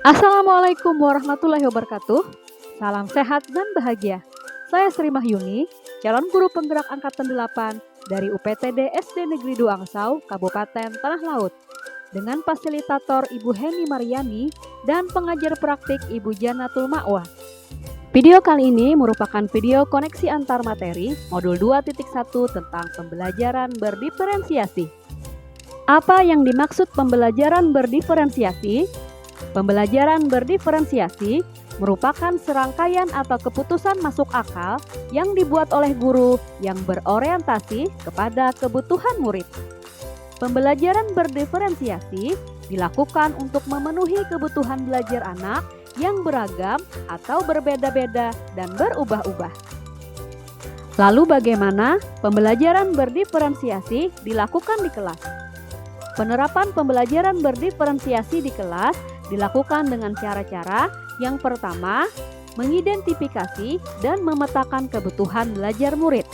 Assalamualaikum warahmatullahi wabarakatuh. Salam sehat dan bahagia. Saya Sri Mahyuni, calon guru penggerak angkatan 8 dari UPTD SD Negeri Duangsau, Kabupaten Tanah Laut. Dengan fasilitator Ibu Heni Mariani dan pengajar praktik Ibu Janatul Ma'wah. Video kali ini merupakan video koneksi antar materi modul 2.1 tentang pembelajaran berdiferensiasi. Apa yang dimaksud pembelajaran berdiferensiasi? Pembelajaran berdiferensiasi merupakan serangkaian atau keputusan masuk akal yang dibuat oleh guru yang berorientasi kepada kebutuhan murid. Pembelajaran berdiferensiasi dilakukan untuk memenuhi kebutuhan belajar anak yang beragam atau berbeda-beda dan berubah-ubah. Lalu bagaimana pembelajaran berdiferensiasi dilakukan di kelas? Penerapan pembelajaran berdiferensiasi di kelas dilakukan dengan cara-cara yang pertama, mengidentifikasi dan memetakan kebutuhan belajar murid.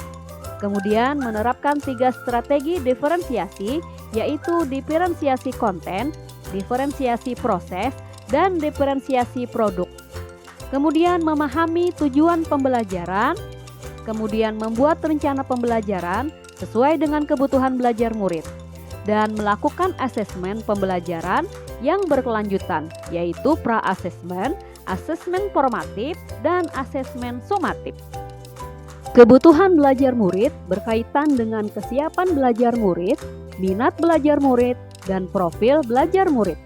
Kemudian menerapkan 3 strategi diferensiasi, yaitu diferensiasi konten, diferensiasi proses, dan diferensiasi produk. Kemudian memahami tujuan pembelajaran, kemudian membuat rencana pembelajaran sesuai dengan kebutuhan belajar murid, dan melakukan asesmen pembelajaran yang berkelanjutan, yaitu pra-asesmen, asesmen formatif, dan asesmen sumatif. Kebutuhan belajar murid berkaitan dengan kesiapan belajar murid, minat belajar murid, dan profil belajar murid.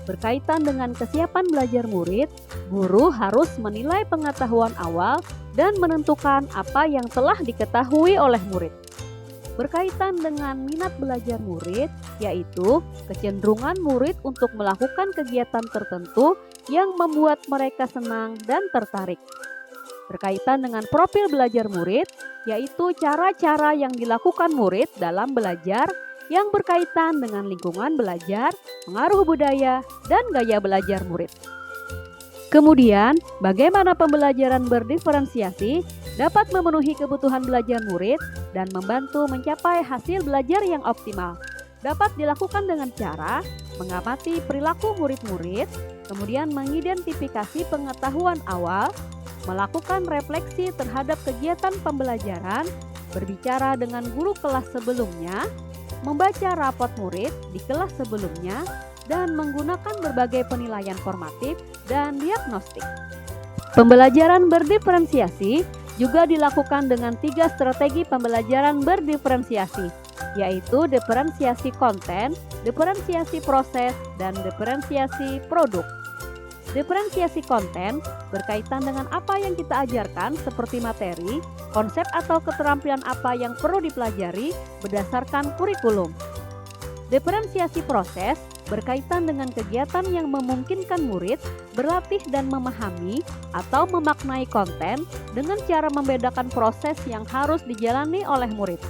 Berkaitan dengan kesiapan belajar murid, guru harus menilai pengetahuan awal dan menentukan apa yang telah diketahui oleh murid. Berkaitan dengan minat belajar murid, yaitu kecenderungan murid untuk melakukan kegiatan tertentu yang membuat mereka senang dan tertarik. Berkaitan dengan profil belajar murid, yaitu cara-cara yang dilakukan murid dalam belajar yang berkaitan dengan lingkungan belajar, pengaruh budaya, dan gaya belajar murid. Kemudian, bagaimana pembelajaran berdiferensiasi dapat memenuhi kebutuhan belajar murid dan membantu mencapai hasil belajar yang optimal. Dapat dilakukan dengan cara mengamati perilaku murid-murid, kemudian mengidentifikasi pengetahuan awal, melakukan refleksi terhadap kegiatan pembelajaran, berbicara dengan guru kelas sebelumnya, membaca rapot murid di kelas sebelumnya, dan menggunakan berbagai penilaian formatif dan diagnostik. Pembelajaran berdiferensiasi juga dilakukan dengan 3 strategi pembelajaran berdiferensiasi, yaitu diferensiasi konten, diferensiasi proses, dan diferensiasi produk. Diferensiasi konten berkaitan dengan apa yang kita ajarkan seperti materi, konsep atau keterampilan apa yang perlu dipelajari berdasarkan kurikulum. Diferensiasi proses berkaitan dengan kegiatan yang memungkinkan murid berlatih dan memahami atau memaknai konten dengan cara membedakan proses yang harus dijalani oleh murid.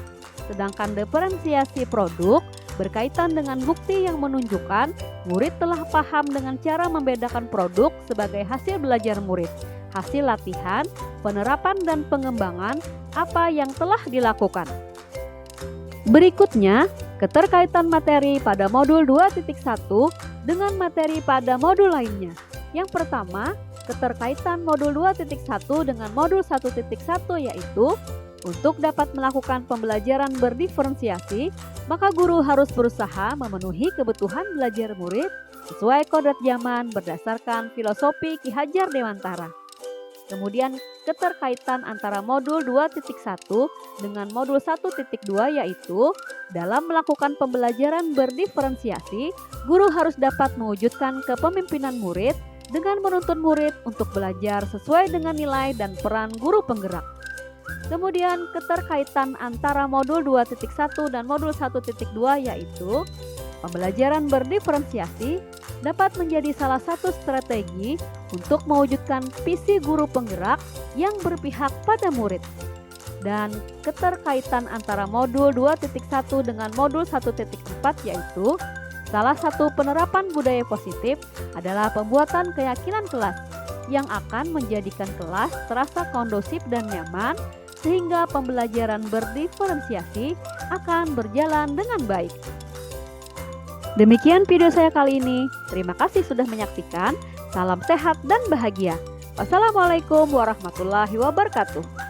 Sedangkan diferensiasi produk berkaitan dengan bukti yang menunjukkan murid telah paham dengan cara membedakan produk sebagai hasil belajar murid, hasil latihan, penerapan dan pengembangan apa yang telah dilakukan. Berikutnya, keterkaitan materi pada modul 2.1 dengan materi pada modul lainnya. Yang pertama, keterkaitan modul 2.1 dengan modul 1.1 yaitu untuk dapat melakukan pembelajaran berdiferensiasi, maka guru harus berusaha memenuhi kebutuhan belajar murid sesuai kodrat zaman berdasarkan filosofi Ki Hajar Dewantara. Kemudian keterkaitan antara modul 2.1 dengan modul 1.2 yaitu dalam melakukan pembelajaran berdiferensiasi, guru harus dapat mewujudkan kepemimpinan murid dengan menuntun murid untuk belajar sesuai dengan nilai dan peran guru penggerak. Kemudian keterkaitan antara modul 2.1 dan modul 1.2 yaitu pembelajaran berdiferensiasi dapat menjadi salah satu strategi untuk mewujudkan visi guru penggerak yang berpihak pada murid. Dan keterkaitan antara modul 2.1 dengan modul 1.4 yaitu salah satu penerapan budaya positif adalah pembuatan keyakinan kelas yang akan menjadikan kelas terasa kondusif dan nyaman sehingga pembelajaran berdiferensiasi akan berjalan dengan baik. Demikian video saya kali ini. Terima kasih sudah menyaksikan. Salam sehat dan bahagia. Wassalamualaikum warahmatullahi wabarakatuh.